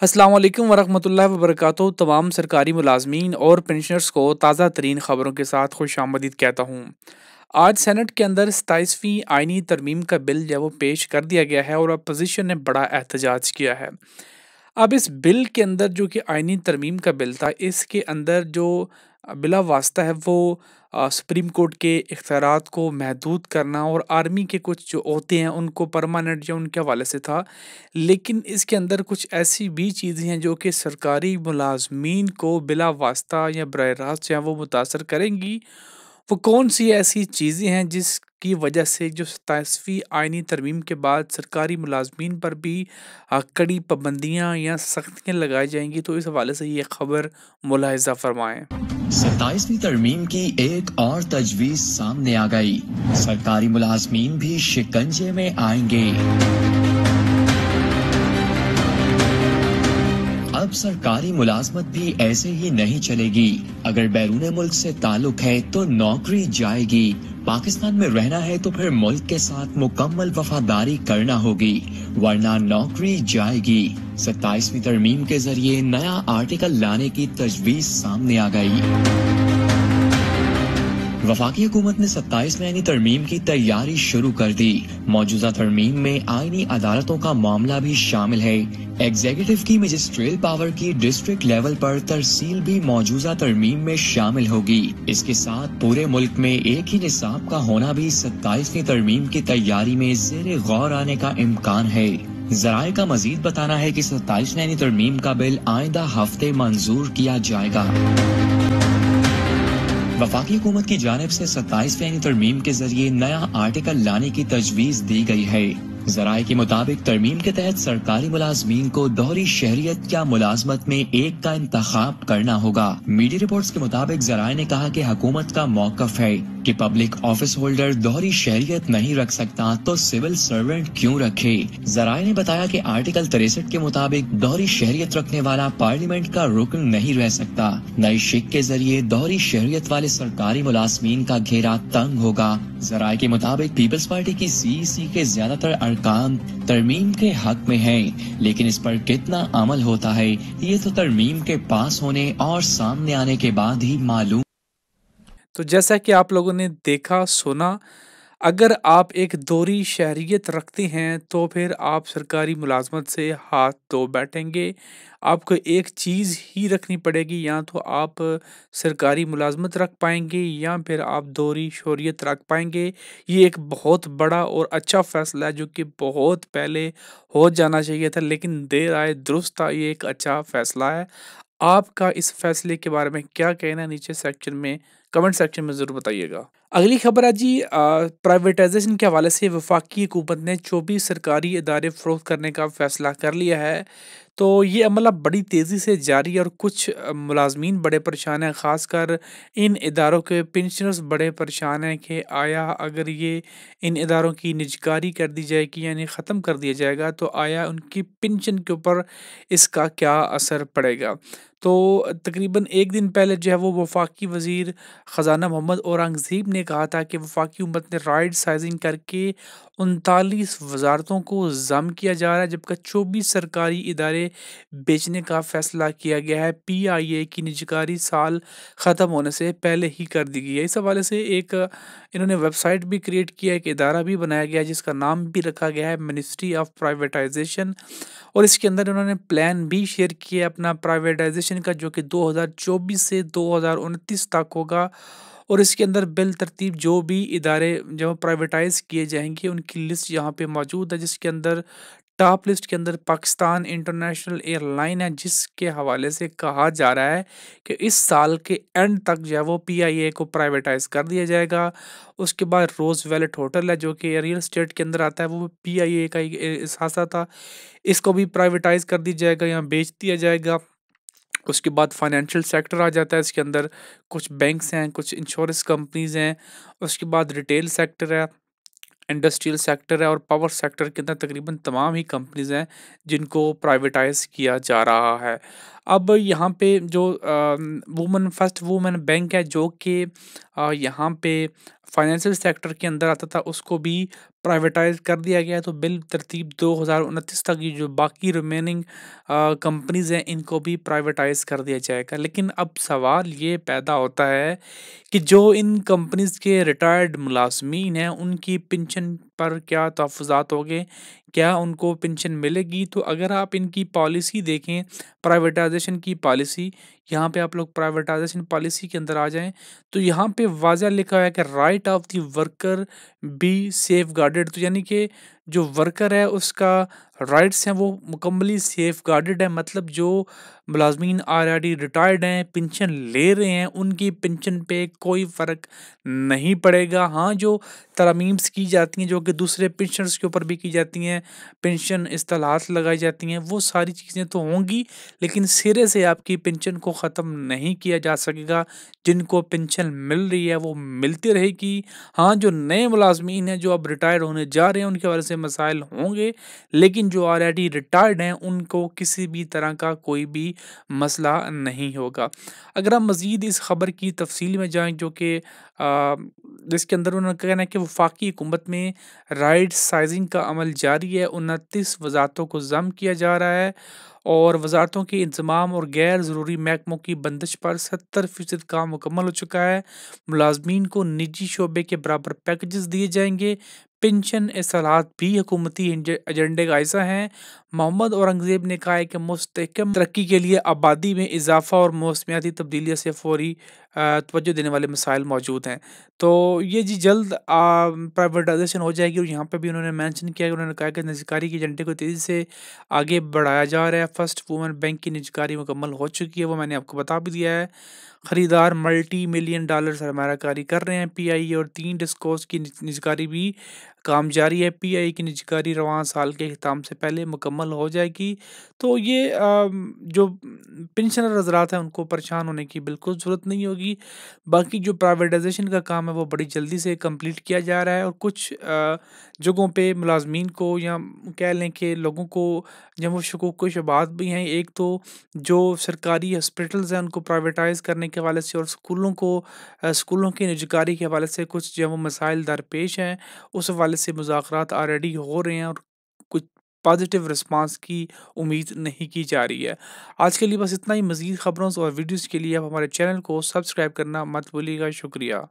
अस्सलाम वालेकुम वरहमतुल्लाहि वबरकातुहू। तमाम सरकारी मुलाजमीन और पेंशनर्स को ताज़ा तरीन ख़बरों के साथ खुश आमदीद कहता हूँ। आज सेनेट के अंदर 27वीं आइनी तरमीम का बिल जो है वो पेश कर दिया गया है और अपोजिशन ने बड़ा एहतजाज किया है। अब इस बिल के अंदर जो कि आइनी तरमीम का बिल था, इसके अंदर जो बिला वास्ता है वो सुप्रीम कोर्ट के इख्तियारात को महदूद करना और आर्मी के कुछ जो होते हैं उनको परमानेंट या उनके हवाले से था। लेकिन इसके अंदर कुछ ऐसी भी चीज़ें हैं जो कि सरकारी मुलाजमीन को बिला वास्ता या बराह रास्त जो है वो मुतासर करेंगी। वो कौन-सी ऐसी चीज़ें हैं जिसकी वजह से जो 27वीं आइनी तरमीम के बाद सरकारी मुलाज़मीन पर भी कड़ी पाबंदियाँ या सख्तियाँ लगाई जाएँगी? तो इस हवाले से ये खबर मुलाहिज़ा फरमाएँ। 27वीं तरमीम की एक और तजवीज सामने आ गई। सरकारी मुलाजमीन भी शिकंजे में आएंगे। अब सरकारी मुलाजमत भी ऐसे ही नहीं चलेगी। अगर बैरून मुल्क से ताल्लुक है तो नौकरी जाएगी। पाकिस्तान में रहना है तो फिर मुल्क के साथ मुकम्मल वफादारी करना होगी, वरना नौकरी जाएगी। 27वीं तरमीम के जरिए नया आर्टिकल लाने की तजवीज सामने आ गई। वफाकी हुकूमत ने 27वीं आईनी तरमीम की तैयारी शुरू कर दी। मौजूदा तरमीम में आईनी अदालतों का मामला भी शामिल है। एग्जीक्यूटिव की मजिस्ट्रियल पावर की डिस्ट्रिक्ट लेवल पर तरसील भी मौजूदा तरमीम में शामिल होगी। इसके साथ पूरे मुल्क में एक ही निसाब का होना भी 27वीं तरमीम की तैयारी में ज़ेरे गौर आने का इम्कान है। जराये का मजीद बताना है कि 27वीं आईनी तरमीम का बिल आइंदा हफ्ते मंजूर किया जाएगा। वफाकी हुकूमत की जानिब से 27वीं आईनी तरमीम के जरिए नया आर्टिकल लाने की तजवीज दी गई है। जराये के मुताबिक तरमीम के तहत सरकारी मुलाजमीन को दोहरी शहरियत या मुलाजमत में एक का इंतखाब करना होगा। मीडिया रिपोर्ट्स के मुताबिक जराये ने कहा कि हुकूमत का मौकफ है कि पब्लिक ऑफिस होल्डर दोहरी शहरियत नहीं रख सकता तो सिविल सर्वेंट क्यों रखे। जराये ने बताया कि आर्टिकल 63 के मुताबिक दोहरी शहरियत रखने वाला पार्लियामेंट का रुकन नहीं रह सकता। नई शिक के जरिए दोहरी शहरियत वाले सरकारी मुलाजमीन का घेरा तंग होगा। जराये के मुताबिक पीपल्स पार्टी की CEC के ज्यादातर अरकान तरमीम के हक में हैं, लेकिन इस पर कितना अमल होता है ये तो तरमीम के पास होने और सामने आने के बाद ही मालूम। तो जैसा कि आप लोगों ने देखा सुना, अगर आप एक दोहरी शहरियत रखते हैं तो फिर आप सरकारी मुलाजमत से हाथ धो बैठेंगे। आपको एक चीज़ ही रखनी पड़ेगी, या तो आप सरकारी मुलाजमत रख पाएंगे या फिर आप दोहरी शहरियत रख पाएंगे। ये एक बहुत बड़ा और अच्छा फ़ैसला है जो कि बहुत पहले हो जाना चाहिए था, लेकिन देर आए दुरुस्त था। ये एक अच्छा फ़ैसला है। आपका इस फैसले के बारे में क्या कहना है? नीचे सेक्शन में कमेंट सेक्शन में ज़रूर बताइएगा। अगली खबर है जी, प्राइवेटाइजेशन के हवाले से वफाकी हुकूमत ने 24 सरकारी इदारे फ़रोख्त करने का फ़ैसला कर लिया है। तो ये अमल अब बड़ी तेज़ी से जारी है और कुछ मुलाजमीन बड़े परेशान हैं। ख़ासकर इन इदारों के पेंशनर्स बड़े परेशान हैं कि आया अगर ये इन इदारों की निजकारी कर दी जाएगी यानी ख़त्म कर दिया जाएगा तो आया उनकी पेंशन के ऊपर इसका क्या असर पड़ेगा। तो तकरीबन एक दिन पहले जो है वो वफाकी वज़ीर ख़जाना मोहम्मद औरंगज़ेब ने कहा था कि वफाकी हुकूमत ने राइट साइजिंग करके 39 वजारतों को ज़म किया जा रहा है, जबकि 24 सरकारी इदारे बेचने का फ़ैसला किया गया है। PIA की निजकारी साल ख़त्म होने से पहले ही कर दी गई है। इस हवाले से एक इन्होंने वेबसाइट भी क्रिएट किया है, एक इदारा भी बनाया गया है जिसका नाम भी रखा गया है मिनिस्ट्री ऑफ प्राइवेटाइजेशन। और इसके अंदर उन्होंने प्लान भी शेयर किया अपना प्राइवेटाइजेशन का, जो कि 2024 से 2029 तक होगा। और इसके अंदर बिल तरतीब जो भी इदारे जो प्राइवेटाइज़ किए जाएंगे उनकी लिस्ट यहाँ पे मौजूद है, जिसके अंदर टॉप लिस्ट के अंदर पाकिस्तान इंटरनेशनल एयरलाइन है, जिसके हवाले से कहा जा रहा है कि इस साल के एंड तक जो है वो PIA को प्राइवेटाइज़ कर दिया जाएगा। उसके बाद रोज़ वैलेट होटल है जो कि रियल एस्टेट के अंदर आता है, वो PIA का ही हिस्सा था। इसको भी प्राइवेटाइज़ कर दिया जाएगा या बेच दिया जाएगा। उसके बाद फाइनेंशियल सेक्टर आ जाता है, इसके अंदर कुछ बैंक्स हैं, कुछ इंश्योरेंस कंपनीज़ हैं। उसके बाद रिटेल सेक्टर है, इंडस्ट्रियल सेक्टर है और पावर सेक्टर के अंदर तकरीबन तमाम ही कंपनीज़ हैं जिनको प्राइवेटाइज़ किया जा रहा है। अब यहाँ पे जो वुमेन फर्स्ट वुमेन बैंक है जो कि यहाँ पे फाइनेंशियल सेक्टर के अंदर आता था, उसको भी प्राइवेटाइज़ कर दिया गया है, तो बिल तरतीब 2029 तक ये जो बाकी रिमेनिंग कंपनीज़ हैं, इनको भी प्राइवेटाइज़ कर दिया जाएगा। लेकिन अब सवाल ये पैदा होता है कि जो इन कंपनीज़ के रिटायर्ड मुलाज़मीन हैं, उनकी पेंशन पर क्या तहफ़्फ़ुज़ात होंगे? क्या उनको पेंशन मिलेगी? तो अगर आप इनकी पॉलिसी देखें, प्राइवेटाइज़ेशन की पॉलिसी, यहाँ पे आप लोग प्राइवेटाइज़ेशन पॉलिसी के अंदर आ जाएँ, तो यहाँ पे वाज़ह लिखा हुआ है कि right of the worker bee safeguarded. तो यानी कि जो वर्कर है, उसका राइट्स हैं, वो मुकम्मली सेफगार्डेड है। मतलब जो मुलाज़मीन ऑलरेडी रिटायर्ड हैं, पेंशन ले रहे हैं, उनकी पेंशन पे कोई फ़र्क नहीं पड़ेगा। हाँ, जो तरमीम्स की जाती हैं, जो कि दूसरे पेंशनर्स के ऊपर भी की जाती हैं, पेंशन इस्तेलाहत लगाई जाती हैं, वो सारी चीज़ें तो होंगी, लेकिन सिरे से आपकी पेंशन को ख़त्म नहीं किया जा सकेगा। जिनको पेंशन मिल रही है, वो मिलती रहेगी। हाँ, जो नए मुलाज़मीन हैं, जो अब रिटायर होने जा रहे हैं, उनकी वजह से मसाइल होंगे, लेकिन जो ऑलरेडी रिटायर्ड हैं, उनको किसी भी तरह का कोई भी मसला नहीं होगा। अगर हम मज़ीद इस ख़बर की तफ़सील में जाएँ, जो कि जिसके अंदर उन्होंने कहना है कि वफ़ाक़ी हुकूमत में राइट साइज़िंग का अमल जारी है, 29 वज़ारतों को ज़म किया जा रहा है और वज़ारतों के इंतज़ाम और गैर ज़रूरी महकमों की बंदिश पर 70% काम मुकम्मल हो चुका है। मुलाज़मीन को निजी शोबे के बराबर पैकेजेस दिए जाएँगे। पेंशन इस्तेलाहत भी हुकूमती एजेंडे का हिस्सा हैं। मोहम्मद औरंगज़ेब ने कहा है कि मुस्तहकम तरक्की के लिए आबादी में इज़ाफ़ा और मौसमियाती तब्दीलियों से फ़ौरी तवज्जो देने वाले मसाइल मौजूद हैं। तो ये जी जल्द प्राइवेटाइज़ेशन हो जाएगी और यहाँ पे भी उन्होंने मेंशन किया है, उन्होंने कहा कि निजीकारी के एजेंडे को तेज़ी से आगे बढ़ाया जा रहा है। फर्स्ट वुमन बैंक की निजीकारी मुकम्मल हो चुकी है, वो मैंने आपको बता भी दिया है। खरीदार मल्टी मिलियन डॉलर सरमायाकारी कर रहे हैं। पीआई और 3 डिस्कोज़ की निजीकारी भी काम जारी है। पीआई की निजीकारी रवां साल के इख्तिताम से पहले मुकम्मल हो जाएगी। तो ये जो पेंशनर हज़रात हैं, उनको परेशान होने की बिल्कुल ज़रूरत नहीं होगी। बाकी जो प्राइवेटाइज़ेशन का काम है, वो बड़ी जल्दी से कंप्लीट किया जा रहा है और कुछ जगहों पे मुलाज़मीन को या कह लें कि लोगों को जब वो शकूक व शुबहात भी हैं। एक तो जो सरकारी हॉस्पिटल्स हैं, उनको प्राइवेटाइज़ करने के हवाले से और स्कूलों की निजीकारी के हवाले से कुछ जो है वो मसाइल दरपेश हैं। उस हवाले से मुज़ाकरात ऑलरेडी हो रहे हैं और कुछ पॉजिटिव रिस्पांस की उम्मीद नहीं की जा रही है। आज के लिए बस इतना ही। मज़ीद खबरों और वीडियोज़ के लिए आप हमारे चैनल को सब्सक्राइब करना मत भूलिएगा। शुक्रिया।